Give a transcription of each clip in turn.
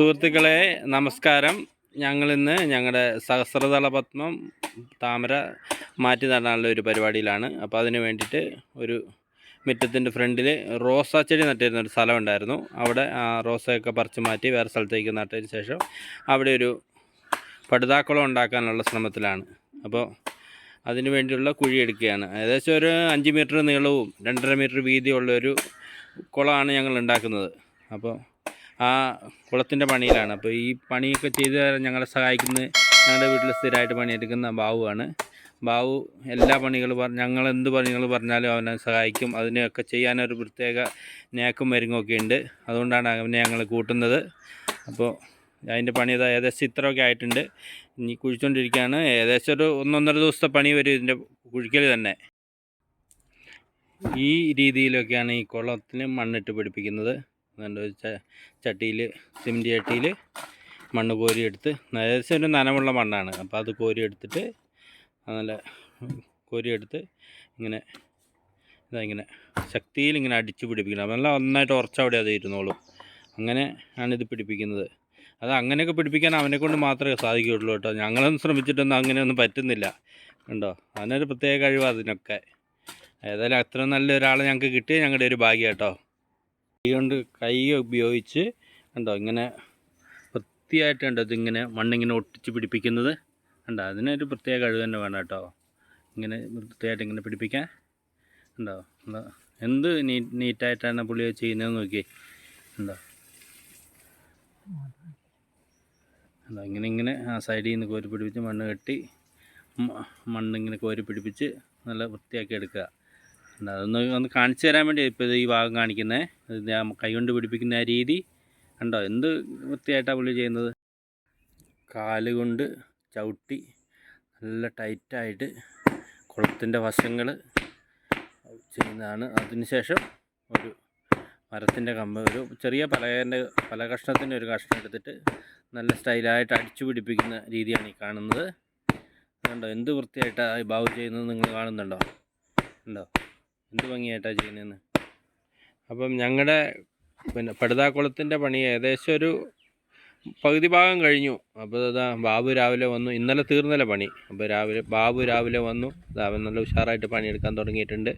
സുഹൃത്തുക്കളെ നമസ്കാരം. ഞങ്ങളിന്ന് ഞങ്ങളുടെ സഹസ്രദള പത്മം താമര മാറ്റി നടാനുള്ള ഒരു പരിപാടിയിലാണ്. അപ്പോൾ അതിന് വേണ്ടിയിട്ട് ഒരു മുറ്റത്തിൻ്റെ ഫ്രണ്ടിൽ റോസാ ചെടി നട്ടിരുന്നൊരു സ്ഥലം ഉണ്ടായിരുന്നു. അവിടെ ആ റോസയൊക്കെ പറിച്ച് മാറ്റി വേറെ സ്ഥലത്തേക്ക് നട്ടതിന് ശേഷം അവിടെ ഒരു പടുതാക്കുളം ഉണ്ടാക്കാനുള്ള ശ്രമത്തിലാണ്. അപ്പോൾ അതിന് വേണ്ടിയുള്ള കുഴി എടുക്കുകയാണ്. ഏകദേശം ഒരു 5 മീറ്റർ നീളവും 2.5 മീറ്റർ വീതിയുള്ള ഒരു കുളമാണ് ഞങ്ങൾ ഉണ്ടാക്കുന്നത്. അപ്പോൾ ആ കുളത്തിൻ്റെ പണിയിലാണ്. അപ്പോൾ ഈ പണിയൊക്കെ ചെയ്ത് ഞങ്ങളെ സഹായിക്കുന്നത് ഞങ്ങളുടെ വീട്ടിൽ സ്ഥിരമായിട്ട് പണിയെടുക്കുന്ന ബാബുവാണ്. ബാബു എല്ലാ പണികളും ഞങ്ങൾ എന്ത് പണികൾ പറഞ്ഞാലും അവനെ സഹായിക്കും. അതിനെയൊക്കെ ചെയ്യാനൊരു പ്രത്യേക നേക്കും മരുങ്ങൊക്കെ ഉണ്ട്. അതുകൊണ്ടാണ് അവനെ ഞങ്ങൾ കൂട്ടുന്നത്. അപ്പോൾ അതിൻ്റെ പണി ഏകദേശം ഇത്രയൊക്കെ ആയിട്ടുണ്ട്. ഇനി കുഴിച്ചുകൊണ്ടിരിക്കുകയാണ്. ഏകദേശം ഒരു 1-1.5 ദിവസത്തെ പണി വരും ഇതിൻ്റെ കുഴിക്കൽ തന്നെ. ഈ രീതിയിലൊക്കെയാണ് ഈ കുളത്തിന് മണ്ണിട്ട് പിടിപ്പിക്കുന്നത്. ചട്ടിയിൽ സിമെൻറ്റ് ചട്ടിയിൽ മണ്ണ് കോരിയെടുത്ത് ഏകദേശം ഒരു നനവുള്ള മണ്ണാണ്. അപ്പോൾ അത് കോരിയെടുത്തിട്ട് നല്ല കോരിയെടുത്ത് ഇങ്ങനെ ഇങ്ങനെ ശക്തിയിൽ ഇങ്ങനെ അടിച്ചു പിടിപ്പിക്കണം. നല്ല നന്നായിട്ട് ഉറച്ചവിടെ അത് ഇരുന്നോളും. അങ്ങനെ ആണ് ഇത് പിടിപ്പിക്കുന്നത്. അത് അങ്ങനെയൊക്കെ പിടിപ്പിക്കാൻ അവനെക്കൊണ്ട് മാത്രമേ സാധിക്കുകയുള്ളൂ കേട്ടോ. ഞങ്ങളൊന്നും ശ്രമിച്ചിട്ടൊന്നും അങ്ങനെയൊന്നും പറ്റുന്നില്ല കണ്ടോ. അതിനൊരു പ്രത്യേക കഴിവ് അതിനൊക്കെ. ഏതായാലും അത്ര നല്ല ഒരാളെ ഞങ്ങൾക്ക് കിട്ടിയ ഞങ്ങളുടെ ഒരു ഭാഗ്യം കേട്ടോ. കൈ ഉപയോഗിച്ച് കണ്ടോ ഇങ്ങനെ വൃത്തിയായിട്ട് കണ്ടോ ഇതിങ്ങനെ മണ്ണിങ്ങനെ ഒട്ടിച്ച് പിടിപ്പിക്കുന്നത് കണ്ടോ. അതിനൊരു പ്രത്യേക കഴിവ് തന്നെ വേണം കേട്ടോ. ഇങ്ങനെ വൃത്തിയായിട്ട് ഇങ്ങനെ പിടിപ്പിക്കാൻ കണ്ടോ. എന്ത് നീറ്റായിട്ടാണ് പുള്ളി ചെയ്യുന്നതെന്ന് നോക്കി കണ്ടോ. കണ്ടോ ഇങ്ങനെ ആ സൈഡിൽ നിന്ന് കോരി പിടിപ്പിച്ച് മണ്ണ് കെട്ടി മണ്ണിങ്ങനെ കോരി പിടിപ്പിച്ച് നല്ല വൃത്തിയാക്കി എടുക്കുക. അതൊന്ന് കാണിച്ചു തരാൻ വേണ്ടി ഇപ്പോൾ ഇത് ഈ ഭാഗം കാണിക്കുന്നത്. ഇത് ഞാൻ കൈകൊണ്ട് പിടിപ്പിക്കുന്ന ആ രീതി കണ്ടോ. എന്ത് വൃത്തിയായിട്ടാണ് പുള്ളി ചെയ്യുന്നത്. കാലുകൊണ്ട് ചവിട്ടി നല്ല ടൈറ്റായിട്ട് കുളത്തിൻ്റെ വശങ്ങൾ ചെയ്യുന്നതാണ്. അതിനുശേഷം ഒരു മരത്തിൻ്റെ കമ്പ് ഒരു ചെറിയ പല കഷ്ണത്തിൻ്റെ ഒരു കഷ്ണം എടുത്തിട്ട് നല്ല സ്റ്റൈലായിട്ട് അടിച്ചു പിടിപ്പിക്കുന്ന രീതിയാണ് ഈ കാണുന്നത്. കണ്ടോ എന്ത് വൃത്തിയായിട്ടാണ് ഈ ബാബു ചെയ്യുന്നത് നിങ്ങൾ കാണുന്നുണ്ടോ. ഉണ്ടോ എന്ത് ഭംഗിയായിട്ടാണ് ചെയ്യുന്നതെന്ന്. അപ്പം ഞങ്ങളുടെ പടുതാക്കുളത്തിൻ്റെ പണി ഏകദേശം ഒരു പകുതി ഭാഗം കഴിഞ്ഞു. അപ്പോൾ അതാ ബാബു രാവിലെ വന്നു. ഇന്നലെ തീർന്നല്ല പണി. അപ്പോൾ ബാബു രാവിലെ വന്നു. അവൻ നല്ല ഉഷാറായിട്ട് പണിയെടുക്കാൻ തുടങ്ങിയിട്ടുണ്ട്.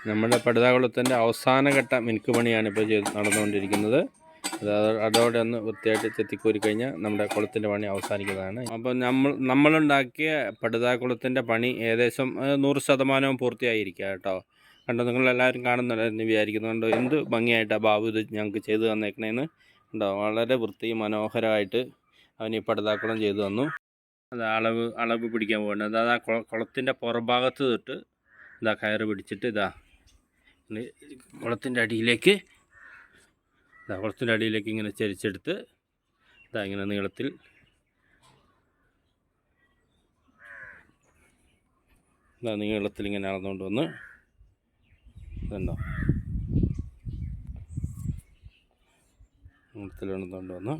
നമ്മുടെ പടുതാക്കുളത്തിൻ്റെ അവസാനഘട്ട മിനുക്ക് പണിയാണ് ഇപ്പോൾ നടന്നുകൊണ്ടിരിക്കുന്നത്. അതോടെ ഒന്ന് വൃത്തിയായിട്ട് ചെത്തിക്കോരി കഴിഞ്ഞാൽ നമ്മുടെ കുളത്തിൻ്റെ പണി അവസാനിക്കുന്നതാണ്. അപ്പോൾ നമ്മളുണ്ടാക്കിയ പടുതാക്കുളത്തിൻ്റെ പണി ഏകദേശം 100% പൂർത്തിയായിരിക്കുക കേട്ടോ. കണ്ടോ നിങ്ങളെല്ലാവരും കാണുന്നുണ്ടെന്ന് വിചാരിക്കുന്നുണ്ടോ എന്ത് ഭംഗിയായിട്ടാണ് ബാബു ഇത് ഞങ്ങൾക്ക് ചെയ്തു തന്നേക്കണേന്ന് ഉണ്ടോ. വളരെ വൃത്തി മനോഹരമായിട്ട് അവൻ ഈ പടുതാക്കുളം ചെയ്തു തന്നു. അത് അളവ് പിടിക്കാൻ പോകുന്നത് അതാ കുളത്തിൻ്റെ പുറഭാഗത്ത് തൊട്ട് ഇതാ കയറ് പിടിച്ചിട്ട് കുളത്തിൻ്റെ അടിയിലേക്ക് ഇങ്ങനെ ചരിച്ചെടുത്ത് ഇങ്ങനെ നീളത്തിൽ ഇങ്ങനെ നടന്നുകൊണ്ട് വന്ന് ഇതുണ്ടോ നീളത്തിൽ നടന്നുകൊണ്ട് വന്ന്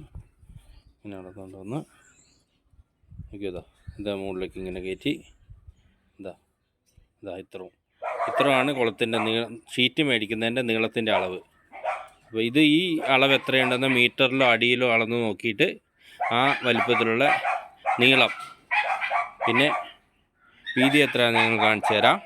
ഇങ്ങനെ നടന്നുകൊണ്ട് വന്ന് നോക്കിയതാ മുകളിലേക്ക് ഇങ്ങനെ കയറ്റി ഇത്രയാണ് കുളത്തിൻ്റെ ഷീറ്റ് മേടിക്കുന്നതിൻ്റെ നീളത്തിൻ്റെ അളവ്. അപ്പോൾ ഈ അളവ് എത്രയുണ്ടെന്ന് മീറ്ററിലോ അടിയിലോ അളന്ന് നോക്കിയിട്ട് ആ വലിപ്പത്തിലുള്ള നീളം പിന്നെ വീതി എത്രയാണെന്ന് ഞങ്ങൾ കാണിച്ചു തരാം.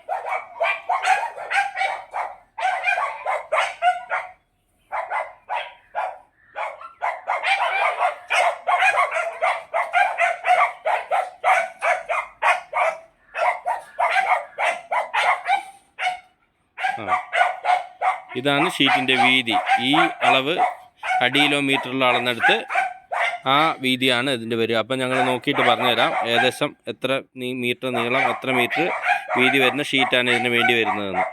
ഇതാണ് ഷീറ്റിൻ്റെ വീതി. ഈ അളവ് അടിയിലോ മീറ്ററിലോ അളന്നെടുത്ത് ആ വീതിയാണ് ഇതിൻ്റെ വരിക. അപ്പം ഞങ്ങൾ നോക്കിയിട്ട് പറഞ്ഞുതരാം ഏകദേശം എത്ര മീറ്റർ നീളം എത്ര മീറ്റർ വീതി വരുന്ന ഷീറ്റാണ് ഇതിന് വേണ്ടി വരുന്നതെന്ന്.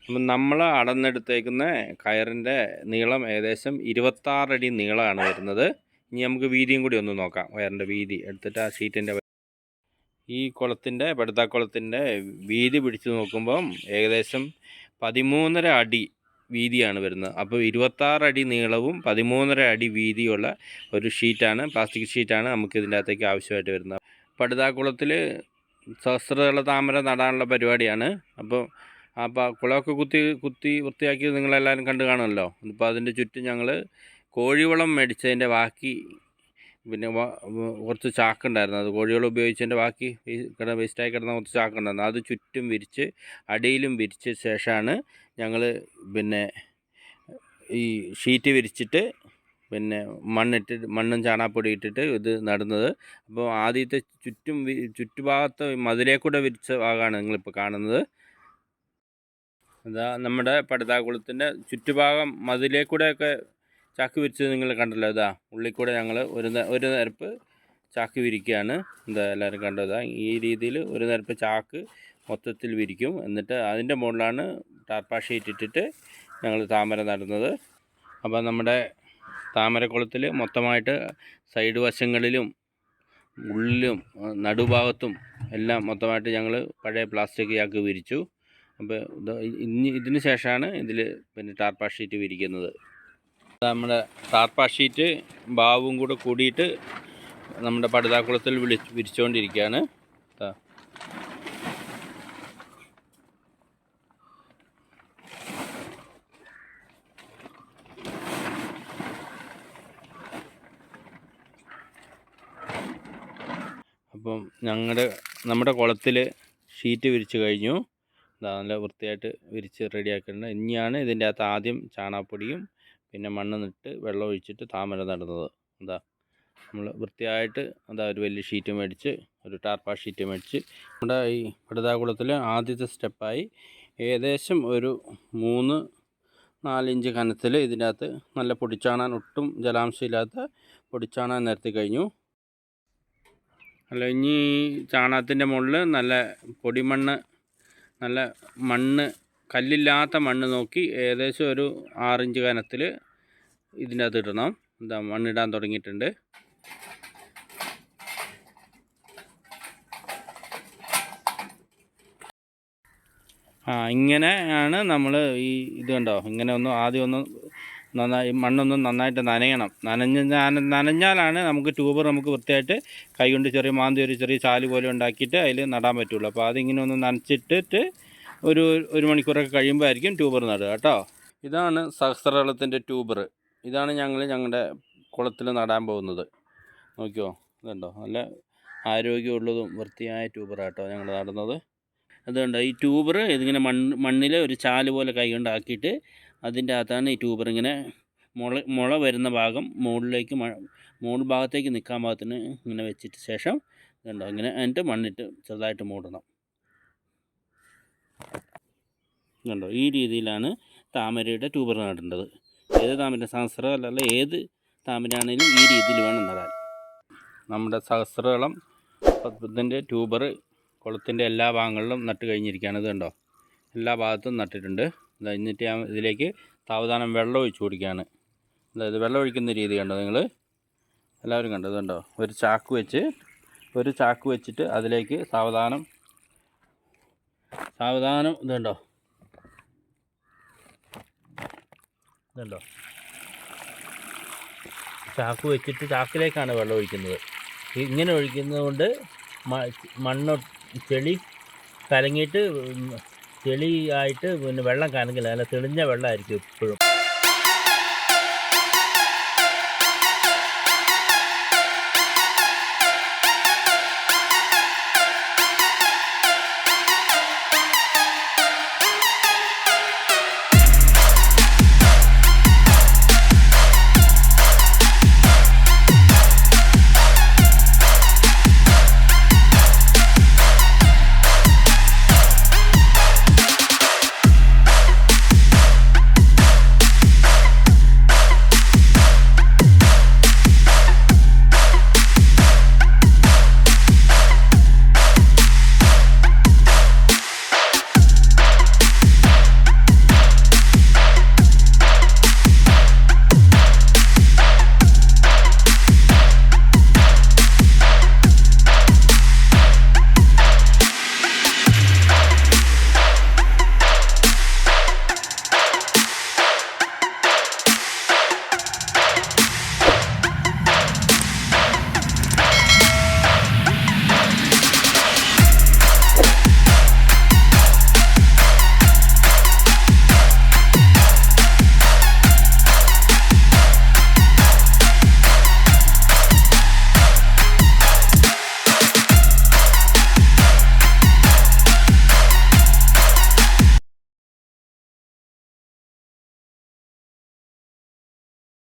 അപ്പം നമ്മൾ അളന്നെടുത്തേക്കുന്ന കയറിൻ്റെ നീളം ഏകദേശം 26 അടി നീളമാണ് വരുന്നത്. ഇനി നമുക്ക് വീതിയും കൂടി ഒന്ന് നോക്കാം. കയറിൻ്റെ വീതി എടുത്തിട്ട് ആ ഷീറ്റിൻ്റെ ഈ കുളത്തിൻ്റെ പടുതാക്കുളത്തിൻ്റെ വീതി പിടിച്ച് നോക്കുമ്പം ഏകദേശം 13.5 അടി വീതിയാണ് വരുന്നത്. അപ്പോൾ 26 അടി നീളവും 13.5 അടി വീതിയുള്ള ഒരു ഷീറ്റാണ്, പ്ലാസ്റ്റിക് ഷീറ്റാണ് നമുക്ക് ഇതിൻ്റെ അകത്തേക്ക് ആവശ്യമായിട്ട് വരുന്നത്. പടുതാക്കുളത്തിൽ സഹസ്രദള താമര നടാനുള്ള പരിപാടിയാണ്. അപ്പോൾ കുളമൊക്കെ കുത്തി വൃത്തിയാക്കി നിങ്ങളെല്ലാവരും കണ്ടു കാണുമല്ലോ. അപ്പോൾ അതിൻ്റെ ചുറ്റും ഞങ്ങൾ കോഴിവളം മേടിച്ചതിൻ്റെ ബാക്കി, പിന്നെ കുറച്ച് ചാക്കുണ്ടായിരുന്നു, അത് കോഴിവളം ഉപയോഗിച്ചതിൻ്റെ ബാക്കി വേസ്റ്റായി കിടന്ന കുറച്ച് ചാക്കുണ്ടായിരുന്നു. അത് ചുറ്റും വിരിച്ച് അടിയിലും വിരിച്ച ശേഷമാണ് ഞങ്ങൾ പിന്നെ ഈ ഷീറ്റ് വിരിച്ചിട്ട് പിന്നെ മണ്ണും ചാണകപ്പൊടി ഇട്ടിട്ട് ഇത് നടുന്നത്. അപ്പോൾ ആദ്യത്തെ ചുറ്റുഭാഗത്ത് മതിലേക്കൂടെ വിരിച്ച ഭാഗമാണ് നിങ്ങളിപ്പോൾ കാണുന്നത്. ഇതാ നമ്മുടെ പടുതാക്കുളത്തിൻ്റെ ചുറ്റുഭാഗം മതിലേക്കൂടെയൊക്കെ ചാക്ക് വിരിച്ചത് നിങ്ങൾ കണ്ടല്ലോ. ഇതാ ഉള്ളിൽ കൂടെ ഞങ്ങൾ ഒരു നിരപ്പ് ചാക്ക് വിരിക്കുകയാണ്. എന്താ എല്ലാവരും കണ്ടതാ. ഈ രീതിയിൽ ഒരു നിരപ്പ് ചാക്ക് മൊത്തത്തിൽ വിരിക്കും. എന്നിട്ട് അതിൻ്റെ മുകളിലാണ് ടാർപ്പാ ഷീറ്റ് ഇട്ടിട്ട് ഞങ്ങൾ താമര നടുന്നത്. അപ്പോൾ നമ്മുടെ താമരക്കുളത്തിൽ മൊത്തമായിട്ട് സൈഡ് വശങ്ങളിലും ഉള്ളിലും നടുഭാഗത്തും എല്ലാം മൊത്തമായിട്ട് ഞങ്ങൾ പഴയ പ്ലാസ്റ്റിക് ചാക്ക് വിരിച്ചു. അപ്പോൾ ഇതിന് ശേഷമാണ് ഇതിൽ പിന്നെ ടാർപ്പാ ഷീറ്റ് വിരിക്കുന്നത്. നമ്മുടെ ടാർപ്പാ ഷീറ്റ് ബാവും കൂടെ കൂടിയിട്ട് നമ്മുടെ പടുതാക്കുളത്തിൽ വിരിച്ചുകൊണ്ടിരിക്കുകയാണ്. അപ്പം നമ്മുടെ കുളത്തിൽ ഷീറ്റ് വിരിച്ച് കഴിഞ്ഞു. നല്ല വൃത്തിയായിട്ട് വിരിച്ച് റെഡിയാക്കിയിട്ടുണ്ട്. ഇനിയാണ് ഇതിൻ്റെ അകത്ത് ആദ്യം ചാണകപ്പൊടിയും പിന്നെ മണ്ണ് നട്ട് വെള്ളം ഒഴിച്ചിട്ട് താമര നടുന്നത്. നമ്മൾ വൃത്തിയായിട്ട് ഒരു വലിയ ഷീറ്റ് മേടിച്ച്, ഒരു ടാർപ്പാ ഷീറ്റ് മേടിച്ച് നമ്മുടെ ഈ പടുതാക്കുളത്തിൽ ആദ്യത്തെ സ്റ്റെപ്പായി ഏകദേശം ഒരു 3-4 ഇഞ്ച് കനത്തിൽ ഇതിൻ്റെ അകത്ത് നല്ല പൊടിച്ചാണാൻ, ഒട്ടും ജലാംശമില്ലാത്ത പൊടിച്ചാണാൻ നിരത്തി കഴിഞ്ഞു. ഇനി ചാണകത്തിൻ്റെ മുകളിൽ നല്ല പൊടിമണ്ണ്, നല്ല മണ്ണ്, കല്ലില്ലാത്ത മണ്ണ് നോക്കി ഏകദേശം ഒരു 6 ഇഞ്ച് കനത്തിൽ ഇതിൻ്റെ അകത്ത് ഇടണം. മണ്ണിടാൻ തുടങ്ങിയിട്ടുണ്ട്. ഇങ്ങനെയാണ് നമ്മൾ ഇത് കണ്ടോ, ഇങ്ങനെ ആദ്യം നന്നായി മണ്ണൊന്ന് നന്നായിട്ട് നനയണം. നനഞ്ഞാലാണ് നമുക്ക് ട്യൂബർ വൃത്തിയായിട്ട് കൈകൊണ്ട് ഒരു ചെറിയ ചാല് പോലെ ഉണ്ടാക്കിയിട്ട് അതിൽ നടാൻ പറ്റുള്ളൂ. അപ്പോൾ അതിങ്ങനെ ഒന്ന് നനച്ചിട്ടിട്ട് ഒരു മണിക്കൂറൊക്കെ കഴിയുമ്പോൾ ആയിരിക്കും ട്യൂബർ നടുക കേട്ടോ. ഇതാണ് സഹസ്രദളത്തിൻ്റെ ട്യൂബർ. ഇതാണ് ഞങ്ങളുടെ കുളത്തിൽ നടാൻ പോകുന്നത്. നോക്കിയോ, ഇതുണ്ടോ, നല്ല ആരോഗ്യമുള്ളതും വൃത്തിയായ ട്യൂബറാട്ടോ ഞങ്ങൾ നടുന്നത്. അതുകൊണ്ട് ഈ ട്യൂബർ ഇതിങ്ങനെ മണ്ണിൽ ഒരു ചാല് പോലെ കൈകൊണ്ട് ആക്കിയിട്ട് അതിൻ്റെ അകത്താണ് ഈ ട്യൂബർ ഇങ്ങനെ മുള വരുന്ന ഭാഗം മുകൾ ഭാഗത്തേക്ക് നിൽക്കാൻ ഭാഗത്തിന് ഇങ്ങനെ വെച്ചിട്ട് ശേഷം ഇതുണ്ടോ ഇങ്ങനെ എന്നിട്ട് മണ്ണിട്ട് ചെറുതായിട്ട് മൂടണം. കണ്ടോ, ഈ രീതിയിലാണ് താമരയുടെ ട്യൂബർ നടേണ്ടത്. ഏത് താമര, സഹസ്രദളം ഏത് താമരയാണെങ്കിലും ഈ രീതിയിൽ വേണം നടാൻ. നമ്മുടെ സഹസ്രദളം ഇതിൻ്റെ ട്യൂബർ കുളത്തിൻ്റെ എല്ലാ ഭാഗങ്ങളിലും നട്ട് കഴിഞ്ഞിരിക്കുകയാണ്. ഇത് കണ്ടോ, എല്ലാ ഭാഗത്തും നട്ടിട്ടുണ്ട്. എന്നിട്ട് ഞാൻ ഇതിലേക്ക് സാവധാനം വെള്ളം ഒഴിച്ച് കൊടുക്കുകയാണ്. അതായത് വെള്ളം ഒഴിക്കുന്ന രീതി കണ്ടോ നിങ്ങൾ എല്ലാവരും കണ്ടോ. ഇതുണ്ടോ, ഒരു ചാക്ക് വെച്ചിട്ട് അതിലേക്ക് സാവധാനം ഇതുണ്ടോ ചാക്ക് വെച്ചിട്ട് ചാക്കിലേക്കാണ് വെള്ളം ഒഴിക്കുന്നത്. ഇങ്ങനെ ഒഴിക്കുന്നത് കൊണ്ട് ചെളി കലങ്ങിയിട്ട് ചെളിയായിട്ട് പിന്നെ വെള്ളം കലങ്ങില്ല, നല്ല തെളിഞ്ഞ വെള്ളമായിരിക്കും എപ്പോഴും.